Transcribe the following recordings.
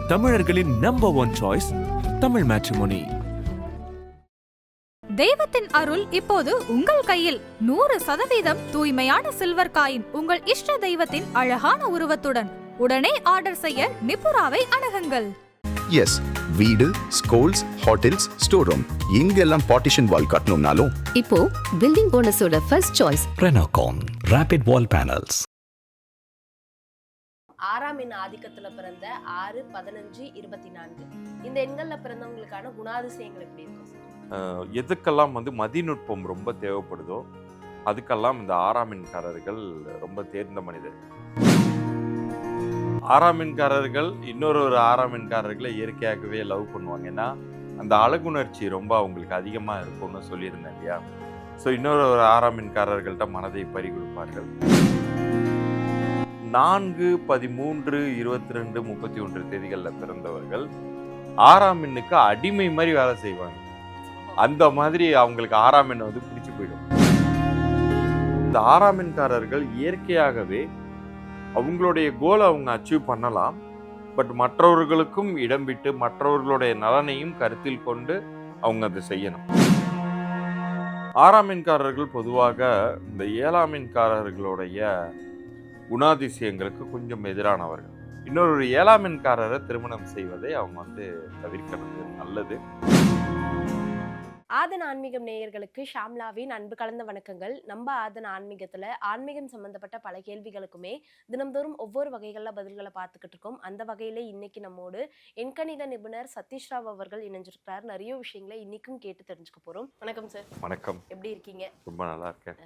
தமிழர்களின் number one choice Tamil matrimony. தெய்வத்தின் அருள் இப்போது உங்கள் கையில். 100% தூய்மையான சில்வர் காயின் உங்கள் இஷ்ட தெய்வத்தின் அழகான உருவத்துடன் உடனே ஆர்டர் செய்ய நிபுராவை அணுகுங்கள். எஸ், வீடு, ஸ்கூல்ஸ், ஹோட்டல்ஸ், ஸ்டோர் ரூம் எங்கெல்லாம் பார்ட்டிஷன் வால் கட்டணும்னாலும் இப்போ பில்டிங் போனஸோட first choice Renocon rapid wall panels. 6ஆம் எண் ஆதிக்கத்துல பிறந்த 6, 15, 24 இந்த எண்கள்ல பிறந்தவங்களுக்கான குணாதிசயங்கள் எப்படி இருக்கும் சார்? எதுக்கெல்லாம் மதிநுட்பம் ரொம்ப தேவைப்படுதோ அதுக்கெல்லாம் இந்த 6ஆம் எண்காரர்கள் ரொம்ப தேர்ந்த மனிதர்கள். 6ஆம் எண்காரர்கள் இன்னொரு 6ஆம் எண்காரர்களை இயற்கையாகவே லவ் பண்ணுவாங்க. ஏன்னா அந்த அழகுணர்ச்சி ரொம்ப அவங்களுக்கு அதிகமாக இருக்கும்னு சொல்லியிருந்தேன் இல்லையா. ஸோ இன்னொரு 6ஆம் எண்காரர்கள்ட்ட மனதை பறி கொடுப்பார்கள். 4, 13, 22, 31 தேதிகளில் பிறந்தவர்கள் 6ஆம் எண்ணுக்கு அடிமை மாதிரி வேலை செய்வாங்க. அந்த மாதிரி அவங்களுக்கு 6ஆம் எண் பிடிச்சு போயிடும். இந்த 6ஆம் எண்காரர்கள் இயற்கையாகவே அவங்களுடைய கோலை அவங்க அச்சீவ் பண்ணலாம். பட் மற்றவர்களுக்கும் இடம் விட்டு மற்றவர்களுடைய நலனையும் கருத்தில் கொண்டு அவங்க அதை செய்யணும். 6ஆம் எண்காரர்கள் பொதுவாக இந்த 7ஆம் எண்காரர்களுடைய குணாதிசயங்களுக்கு கொஞ்சம் எதிரானவர்கள். இன்னொரு 7ஆம் எண்காரரை திருமணம் செய்வதை அவங்க தவிர்க்கிறது நல்லது. ஆதன் ஆன்மீகம் நேயர்களுக்கு ஷாம்லாவின் அன்பு கலந்த வணக்கங்கள். நம்ம ஆதன் ஆன்மீகத்துல ஆன்மீகம் சம்பந்தப்பட்ட பல கேள்விகளுக்குமே தினம்தோறும் ஒவ்வொரு வகைகள்ல பதில்களை பார்த்துக்கிட்டு இருக்கோம். அந்த வகையில இன்னைக்கு நம்மோடு எண்கணித நிபுணர் சதீஷ் ராவ் அவர்கள் இணைஞ்சிருக்கிறார். நிறைய விஷயங்களை இன்னைக்கும் கேட்டு தெரிஞ்சுக்க போறோம். வணக்கம் சார். வணக்கம். எப்படி இருக்கீங்க? ரொம்ப நல்லா இருக்கேன்.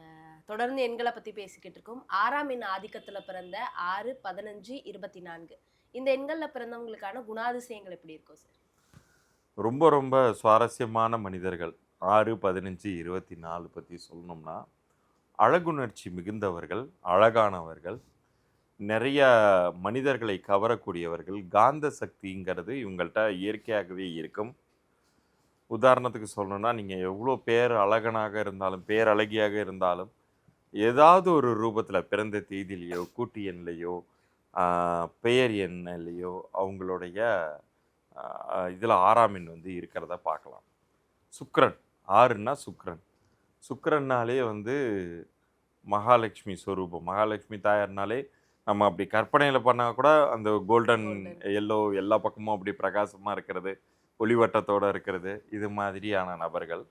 தொடர்ந்து எண்களை பத்தி பேசிக்கிட்டு இருக்கோம். 6ஆம் எண் ஆதிக்கத்துல பிறந்த 6, 15, 24 இந்த எண்கள்ல பிறந்தவங்களுக்கான குணாதிசயங்கள் எப்படி இருக்கும் சார்? ரொம்ப ரொம்ப சுவாரஸ்யமான மனிதர்கள். 6, 15, 24 பற்றி சொல்லணும்னா அழகுணர்ச்சி மிகுந்தவர்கள், அழகானவர்கள், நிறைய மனிதர்களை கவரக்கூடியவர்கள். காந்த சக்திங்கிறது இவங்கள்ட்ட இயற்கையாகவே இருக்கும். உதாரணத்துக்கு சொல்லணும்னா நீங்கள் எவ்வளோ அழகனாக இருந்தாலும் பேரழகியாக இருந்தாலும் ஏதாவது ஒரு ரூபத்தில் பிறந்த தேதியிலையோ கூட்டு எண்ணிலையோ பெயர் எண்ணிலையோ அவங்களுடைய இதில் 6ஆம் எண் இருக்கிறத பார்க்கலாம். சுக்கிரன் 6ன்னா சுக்கிரன்னாலே மகாலட்சுமி ஸ்வரூபம். மகாலட்சுமி தாயார்னாலே நம்ம அப்படி கற்பனையில் பண்ணால் கூட அந்த கோல்டன் எல்லோ எல்லா பக்கமும் அப்படி பிரகாசமாக இருக்கிறது, ஒளிவட்டத்தோடு இருக்கிறது, இது மாதிரியான நபர்கள்.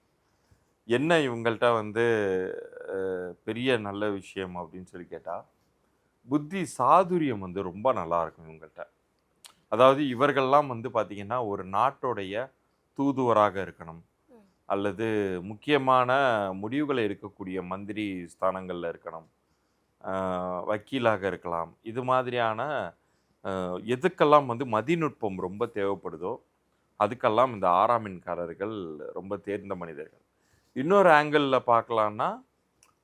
என்ன இவங்கள்ட்ட பெரிய நல்ல விஷயம் அப்படின்னு சொல்லி கேட்டால் புத்தி சாதுரியம் ரொம்ப நல்லா இருக்கும் இவங்கள்ட்ட. அதாவது இவர்கள்லாம் பார்த்திங்கன்னா ஒரு நாட்டோடைய தூதுவராக இருக்கணும், அல்லது முக்கியமான முடிவுகளை எடுக்கக்கூடிய மந்திரி ஸ்தானங்களில் இருக்கணும், வக்கீலாக இருக்கலாம். இது மாதிரியான எதுக்கெல்லாம் மதிநுட்பம் ரொம்ப தேவைப்படுதோ அதுக்கெல்லாம் இந்த 6ஆம் எண்காரர்கள் ரொம்ப தேர்ந்த மனிதர்கள். இன்னொரு ஆங்கிளில் பார்க்கலான்னா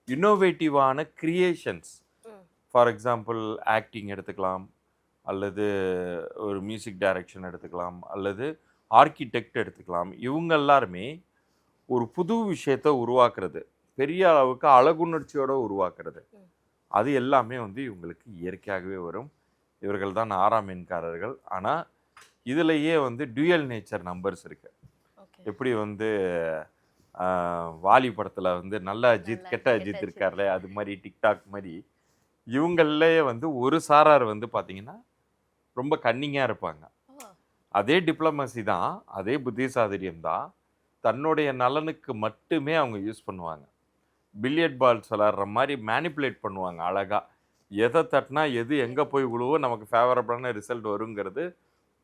இன்னோவேட்டிவான கிரியேஷன்ஸ். ஃபார் எக்ஸாம்பிள் ஆக்டிங் எடுத்துக்கலாம், அல்லது ஒரு மியூசிக் டைரக்ஷன் எடுத்துக்கலாம், அல்லது ஆர்கிடெக்ட் எடுத்துக்கலாம். இவங்க எல்லாருமே ஒரு புது விஷயத்தை உருவாக்குறது, பெரிய அளவுக்கு அழகுணர்ச்சியோடு உருவாக்குறது, அது எல்லாமே இவங்களுக்கு இயற்கையாகவே வரும். இவர்கள் தான் 6ஆம் எண்காரர்கள். ஆனால் இதுலேயே டுயல் நேச்சர் நம்பர்ஸ் இருக்குது. எப்படி வாலி படத்தில் நல்ல அஜித் கெட்ட அஜித் இருக்கார்ல, அது மாதிரி டிக்டாக் மாதிரி இவங்களே ஒரு சாரார் பார்த்தீங்கன்னா ரொம்ப கன்னிங்காக இருப்பாங்க. அதே டிப்ளமசி தான், அதே புத்திசாதுரியம் தான், தன்னுடைய நலனுக்கு மட்டுமே அவங்க யூஸ் பண்ணுவாங்க. பில்லியர்ட் பால்ஸ் விளாட்ற மாதிரி மேனிப்புலேட் பண்ணுவாங்க அழகாக. எதை தட்டினா எது எங்கே போய் விழுவோ நமக்கு ஃபேவரபிளான ரிசல்ட் வருங்கிறது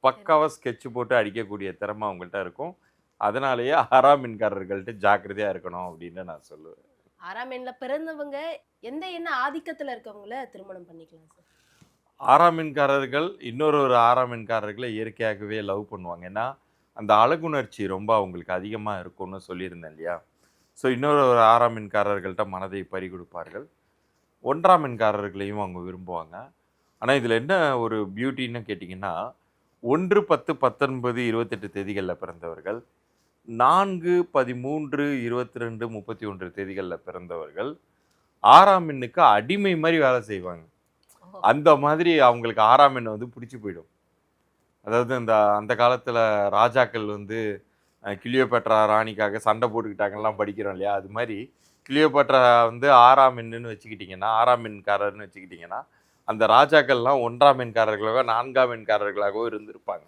பக்காவாக ஸ்கெட்ச் போட்டு அடிக்கக்கூடிய திறமை அவங்கள்ட்ட இருக்கும். அதனாலேயே 6ஆம் எண்காரர்கள்ட்ட ஜாக்கிரதையாக இருக்கணும் அப்படின்னு நான் சொல்லுவேன். 6ஆம் எண்ணில் பிறந்தவங்க எந்த எண்ண ஆதிக்கத்தில் இருக்கவங்கள திருமணம் பண்ணிக்கலாம் சார்? 6ஆம் எண்காரர்கள் இன்னொரு 6ஆம் எண்காரர்களை இயற்கையாகவே லவ் பண்ணுவாங்க. ஏன்னா அந்த அழகுணர்ச்சி ரொம்ப அவங்களுக்கு அதிகமாக இருக்கும்னு சொல்லியிருந்தேன் இல்லையா. ஸோ இன்னொரு 6ஆம் எண்காரர்கள்ட்ட மனதை பறி கொடுப்பார்கள். 1ஆம் எண்காரர்களையும் அவங்க விரும்புவாங்க. ஆனால் இதில் என்ன ஒரு பியூட்டின்னு கேட்டிங்கன்னா 1, 10, 19, 28 தேதிகளில் பிறந்தவர்கள், 4, 13, 22, 31 தேதிகளில் பிறந்தவர்கள் 6ஆம் எண்ணுக்கு அடிமை மாதிரி வேலை செய்வாங்க. அந்த மாதிரி அவங்களுக்கு 6ஆம் எண் பிடிச்சி போயிடும். அதாவது அந்த காலத்தில் ராஜாக்கள் வந்து கிளியோபேட்ரா ராணிக்காக சண்டை போட்டுக்கிட்டாங்கலாம் படிக்கிறோம் இல்லையா? அது மாதிரி கிளியோபேட்ரா வந்து 6ஆம் எண்ணுன்னு வச்சுக்கிட்டிங்கன்னா, 6ஆம் எண்காரர்னு வச்சுக்கிட்டிங்கன்னா, அந்த ராஜாக்கள்லாம் 1ஆம் எண்காரர்களாகவோ 4ஆம் எண்காரர்களாகவோ இருந்திருப்பாங்க.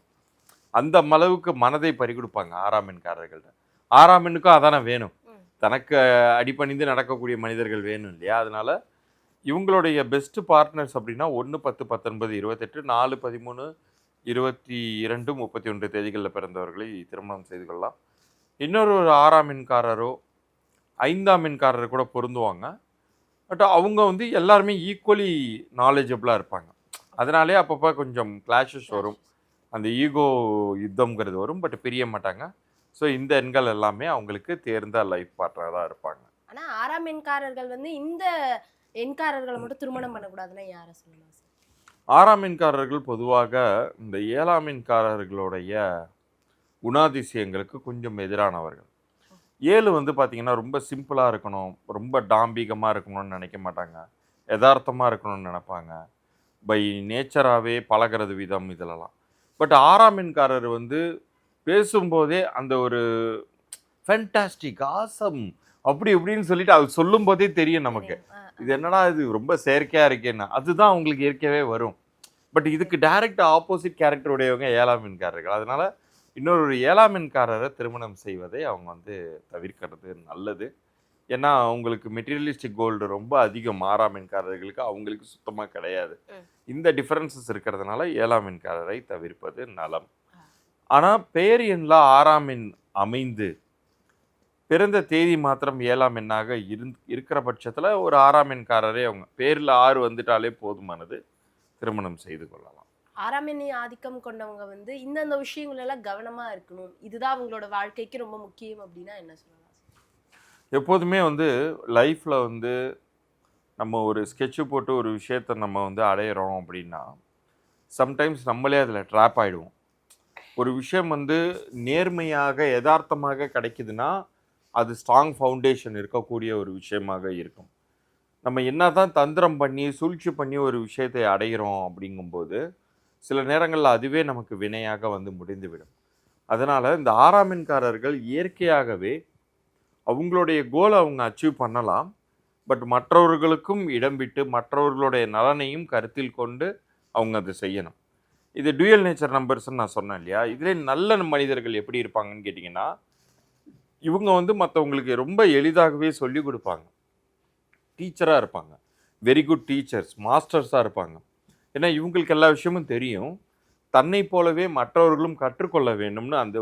அந்த அளவுக்கு மனதை பறிகொடுப்பாங்க 6ஆம் எண்காரர்கள்ட்ட. 6ஆம் எண்ணுக்கும் அதானே வேணும். தனக்கு அடிபணிந்து நடக்கக்கூடிய மனிதர்கள் வேணும் இல்லையா? அதனால இவங்களுடைய பெஸ்ட் பார்ட்னர்ஸ் அப்படின்னா 1, 10, 19, 28, 4, 13, 22, 31 தேதிகளில் பிறந்தவர்களை திருமணம் செய்து கொள்ளலாம். இன்னொரு 6ஆம் எண்காரரோ 5ஆம் எண்காரர் கூட பொருந்துவாங்க. பட் அவங்க வந்து எல்லாருமே ஈக்குவலி நாலேஜபிளாக இருப்பாங்க. அதனாலே அப்பப்போ கொஞ்சம் கிளாஷஸ் வரும். அந்த ஈகோ யுத்தம்ங்கிறது வரும். பட் பிரிய மாட்டாங்க. ஸோ இந்த எண்கள் எல்லாமே அவங்களுக்கு தேர்ந்த லைஃப் பார்ட்னராக இருப்பாங்க. ஆனா 6ஆம் எண்காரர்கள் வந்து இந்த எண்காரர்களை மட்டும் திருமணம் பண்ணக்கூடாதுன்னா யாரை சொல்லலாம் சார்? 6ஆம் எண்காரர்கள் பொதுவாக இந்த 7ஆம் எண்காரர்களுடைய குணாதிசயங்களுக்கு கொஞ்சம் எதிரானவர்கள். 7 வந்து பார்த்தீங்கன்னா ரொம்ப சிம்பிளாக இருக்கணும், ரொம்ப டாம்பிகமாக இருக்கணும்னு நினைக்க மாட்டாங்க, யதார்த்தமாக இருக்கணும்னு நினைப்பாங்க, பை நேச்சராகவே பழகிறது விதம் இதிலலாம். பட் 6ஆம் எண்காரர் வந்து பேசும்போதே அந்த ஒரு ஃபேண்டாஸ்டிக் ஆசம் அப்படி இப்படின்னு சொல்லிட்டு அது சொல்லும் போதே தெரியும் நமக்கு, இது என்னடா இது ரொம்ப செயற்கையாக இருக்கேன்னா. அதுதான் உங்களுக்கு இயற்கையாகவே வரும். பட் இதுக்கு டைரக்ட் ஆப்போசிட் கேரக்டர் உடையவங்க 7ஆம் எண்காரர்கள். அதனால இன்னொரு 7ஆம் எண்காரரை திருமணம் செய்வதை அவங்க வந்து தவிர்க்கிறது நல்லது. ஏன்னா அவங்களுக்கு மெட்டீரியலிஸ்டிக் கோல்டு ரொம்ப அதிகம் 6ஆம் எண்காரர்களுக்கு, அவங்களுக்கு சுத்தமாக கிடையாது. இந்த டிஃபரன்சஸ் இருக்கிறதுனால 7ஆம் எண்காரரை தவிர்ப்பது நலம். ஆனால் பெயர் எண்ணில் 6ஆம் எண் அமைந்து பிறந்த தேதி மாத்திரம் 7ஆம் எண்ணாக இருக்கிற பட்சத்தில் ஒரு 6ஆம் எண்காரரே அவங்க பேரில் 6 வந்துட்டாலே போதுமானது, திருமணம் செய்து கொள்ளலாம். 6ஆம் எண்ணை ஆதிக்கம் கொண்டவங்க வந்து இந்தந்த விஷயங்கள் எல்லாம் கவனமா இருக்கணும், இதுதான் அவங்களோட வாழ்க்கைக்கு ரொம்ப முக்கியம் அப்படின்னா என்ன சொல்லலாம்? எப்போதுமே வந்து லைஃப்பில் வந்து நம்ம ஒரு ஸ்கெட்சு போட்டு ஒரு விஷயத்தை நம்ம வந்து அடையிறோம் அப்படின்னா சம்டைம்ஸ் நம்மளே அதில் ட்ராப் ஆகிடுவோம். ஒரு விஷயம் வந்து நேர்மையாக யதார்த்தமாக கிடைக்குதுன்னா அது ஸ்ட்ராங் ஃபவுண்டேஷன் இருக்கக்கூடிய ஒரு விஷயமாக இருக்கும். நம்ம என்ன தான் தந்திரம் பண்ணி சூழ்ச்சி பண்ணி ஒரு விஷயத்தை அடைகிறோம் அப்படிங்கும்போது சில நேரங்களில் அதுவே நமக்கு வினையாக வந்து முடிந்துவிடும். அதனால் இந்த 6ஆம் எண்காரர்கள் இயற்கையாகவே அவங்களுடைய கோலை அவங்க அச்சீவ் பண்ணலாம். பட் மற்றவர்களுக்கும் இடம் விட்டு மற்றவர்களுடைய நலனையும் கருத்தில் கொண்டு அவங்க அதை செய்யணும். இது டூயல் நேச்சர் நம்பர்ஸ்ன்னு நான் சொன்னேன் இல்லையா? இதிலே நல்ல மனிதர்கள் எப்படி இருப்பாங்கன்னு கேட்டிங்கன்னா, இவங்க வந்து மற்றவங்களுக்கு ரொம்ப எளிதாகவே சொல்லிக் கொடுப்பாங்க. டீச்சராக இருப்பாங்க, வெரி குட் டீச்சர்ஸ், மாஸ்டர்ஸாக இருப்பாங்க. ஏன்னா இவங்களுக்கு எல்லா விஷயமும் தெரியும். தன்னை போலவே மற்றவர்களும் கற்றுக்கொள்ள வேண்டும்னு அந்த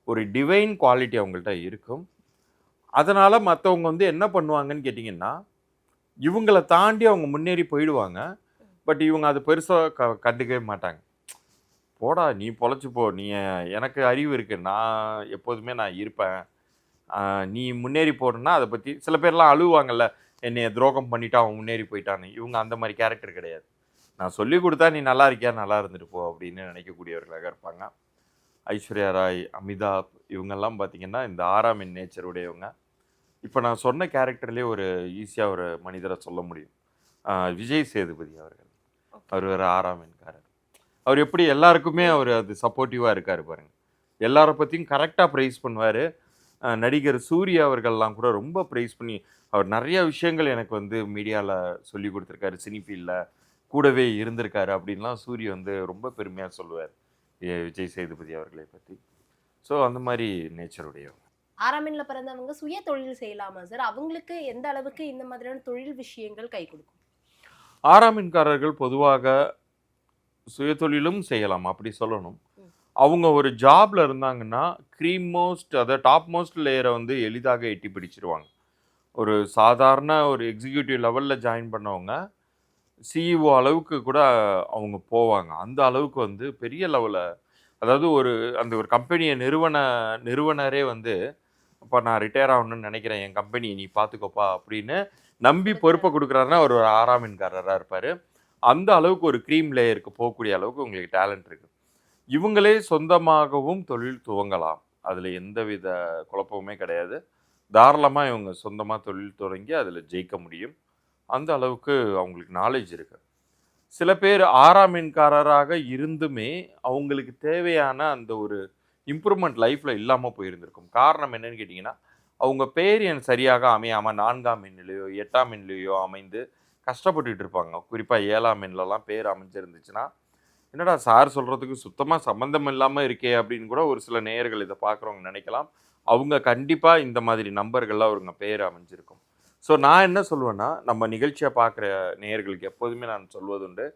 ஒரு டிவைன் குவாலிட்டி அவங்கள்ட்ட இருக்கும். அதனால் மற்றவங்க வந்து என்ன பண்ணுவாங்கன்னு கேட்டிங்கன்னா, இவங்களை தாண்டி அவங்க முன்னேறி போயிடுவாங்க. பட் இவங்க அது பெருசாக கண்டுக்கவே மாட்டாங்க. போடா நீ பொழைச்சி போ, நீ எனக்கு அறிவு இருக்குது, நான் எப்போதுமே நான் இருப்பேன், நீ முன்னேறி போடணுன்னா அதை பற்றி சில பேர்லாம் அழுவாங்கல்ல, என்னை துரோகம் பண்ணிவிட்டு அவன் முன்னேறி போயிட்டான்னு. இவங்க அந்த மாதிரி கேரக்டர் கிடையாது. நான் சொல்லி கொடுத்தா நீ நல்லா இருக்கியா, நல்லா இருந்துட்டு போ அப்படின்னு நினைக்கக்கூடியவர்களாக இருப்பாங்க. ஐஸ்வர்யா ராய், அமிதாப் இவங்கெல்லாம் பார்த்திங்கன்னா இந்த 6ஆம் எண் நேச்சர் உடையவங்க. இப்போ நான் சொன்ன கேரக்டர்லேயே ஒரு ஈஸியாக ஒரு மனிதரை சொல்ல முடியும். விஜய் சேதுபதி அவர்கள். அவர் ஒரு 6ஆம் எண்காரர். அவர் எப்படி எல்லாருக்குமே அவர் அது சப்போர்ட்டிவாக இருக்கார் பாருங்கள். எல்லாரை பற்றியும் கரெக்டாக ப்ரைஸ் பண்ணுவார். நடிகர் சூர்யா அவர்கள்லாம் கூட ரொம்ப ப்ரைஸ் பண்ணி அவர் நிறைய விஷயங்கள் எனக்கு வந்து மீடியாவில் சொல்லி கொடுத்துருக்காரு, சினி ஃபீல்டில் கூடவே இருந்திருக்காரு அப்படின்லாம் சூரிய வந்து ரொம்ப பெருமையாக சொல்லுவார் விஜய் சேதுபதி அவர்களை பற்றி. ஸோ அந்த மாதிரி நேச்சருடையவங்க. 6ஆம் எண்ணில் பிறந்தவங்க சுய தொழில் செய்யலாமா சார்? அவங்களுக்கு எந்த அளவுக்கு இந்த மாதிரியான தொழில் விஷயங்கள் கை கொடுக்கும்? 6ஆம் எண்காரர்கள் பொதுவாக சுயதொழிலும் செய்யலாம், அப்படி சொல்லணும். அவங்க ஒரு ஜாப்ல இருந்தாங்கன்னா க்ரீம் அதாவது டாப் மோஸ்ட் லேயரை வந்து எளிதாக எட்டி பிடிச்சிருவாங்க. ஒரு சாதாரண ஒரு எக்ஸிக்யூட்டிவ் லெவலில் ஜாயின் பண்ணவங்க சிஇஓ அளவுக்கு கூட அவங்க போவாங்க. அந்த அளவுக்கு வந்து பெரிய லெவலில், அதாவது அந்த ஒரு கம்பெனியை நிறுவனரே வந்து அப்போ நான் ரிட்டையர் ஆகணும்னு நினைக்கிறேன், என் கம்பெனி நீ பார்த்துக்கோப்பா அப்படின்னு நம்பி பொறுப்பை கொடுக்குறாருன்னா ஒரு 6ஆம் எண்காரராக இருப்பார். அந்த அளவுக்கு ஒரு க்ரீம் லேயருக்கு போகக்கூடிய அளவுக்கு உங்களுக்கு டேலண்ட் இருக்குது. இவங்களே சொந்தமாகவும் தொழில் துவங்கலாம், அதில் எந்தவித குழப்பமுமே கிடையாது. தாராளமாக இவங்க சொந்தமாக தொழில் தொடங்கி அதில் ஜெயிக்க முடியும். அந்த அளவுக்கு அவங்களுக்கு நாலேஜ் இருக்குது. சில பேர் 6ஆம் எண்காரராக இருந்துமே அவங்களுக்கு தேவையான அந்த ஒரு இம்ப்ரூவ்மெண்ட் லைஃப்பில் இல்லாமல் போயிருந்திருக்கும். காரணம் என்னன்னு கேட்டிங்கன்னா, அவங்க பேர் எண் சரியாக அமையாமல் 4ஆம் எண்ணிலேயோ 8ஆம் எண்ணிலேயோ அமைந்து கஷ்டப்பட்டுட்டு இருப்பாங்க. குறிப்பாக 7ஆம் எண்ணிலலாம் பேர் அமைஞ்சிருந்துச்சுன்னா, என்னடா சார் சொல்கிறதுக்கு சுத்தமாக சம்மந்தம் இல்லாமல் இருக்கே அப்படின்னு கூட ஒரு சில நேயர்கள் இதை பார்க்குறவங்க நினைக்கலாம். அவங்க கண்டிப்பாக இந்த மாதிரி நம்பர்கள்லாம் அவருங்க பேர் அமைஞ்சிருக்கும். ஸோ நான் என்ன சொல்லுவேன்னா, நம்ம நிகழ்ச்சியை பார்க்குற நேயர்களுக்கு எப்போதுமே நான் சொல்வதுண்டு,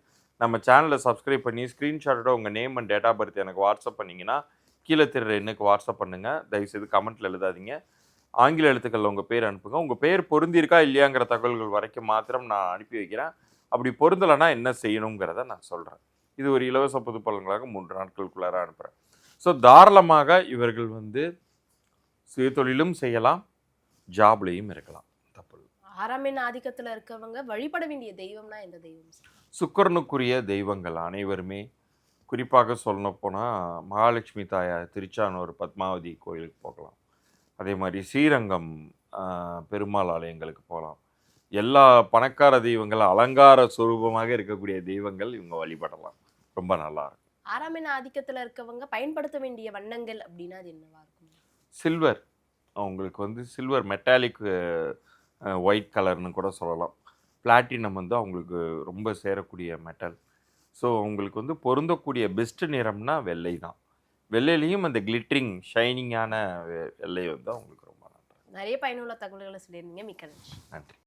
நம்ம சேனலை சப்ஸ்கிரைப் பண்ணி ஸ்க்ரீன்ஷாட்டோட உங்கள் name and date of birth எனக்கு வாட்ஸ்அப் பண்ணிங்கன்னா, கீழே தெரிகிற எண்ணுக்கு வாட்ஸ்அப் பண்ணுங்கள். தயவுசெய்து கமெண்ட்டில் எழுதாதீங்க. ஆங்கில எழுத்துக்களில் உங்கள் பேர் அனுப்புங்க. உங்கள் பேர் பொருந்திருக்கா இல்லையாங்கிற தகவல்கள் வரைக்கும் மாத்திரம் நான் அனுப்பி வைக்கிறேன். அப்படி பொருந்தலைன்னா என்ன செய்யணுங்கிறத நான் சொல்கிறேன். இது ஒரு இலவச பொது பலன்களாக 3 நாட்களுக்குள்ளார அனுப்புகிறேன். ஸோ தாராளமாக இவர்கள் சுயதொழிலும் செய்யலாம், ஜாப்லேயும் இருக்கலாம். தப்பு இல்லை. 6ஆம் எண் ஆதிக்கத்துல இருக்கவங்க வழிபட வேண்டிய தெய்வம்னா எந்த தெய்வம் சார்? சுக்கிரனுக்குரிய தெய்வங்கள் அனைவருமே குறிப்பாக சொல்லணும் போனால் மகாலட்சுமி தாயார் திருச்சானூர் பத்மாவதி கோயிலுக்கு போகலாம். அதே மாதிரி ஸ்ரீரங்கம் பெருமாள் ஆலயங்களுக்கு போகலாம். எல்லா பணக்கார தெய்வங்கள் அலங்கார சுரூபமாக இருக்கக்கூடிய தெய்வங்கள் இவங்க வழிபடலாம். ரொம்ப நல்லா இருக்கும். 6ஆம் எண் ஆதிக்கத்துல இருக்கவங்க பயன்படுத்த வேண்டிய வண்ணங்கள் அப்படின்னா அது என்னவா இருக்கும்? சில்வர், அவங்களுக்கு சில்வர் மெட்டாலிக் ஒயிட் கலர்னு கூட சொல்லலாம். பிளாட்டினம் அவங்களுக்கு ரொம்ப சேரக்கூடிய மெட்டல். ஸோ அவங்களுக்கு பொருந்தக்கூடிய பெஸ்ட் நிறம்னா வெள்ளை தான். வெள்ளையிலையும் அந்த கிளிட்டரிங் ஷைனிங்கான வெள்ளை அவங்களுக்கு ரொம்ப நன்றி. நிறைய பயனுள்ள தகவல்களை சொல்லியிருந்தீங்க. மிக்க நன்றி. நன்றி.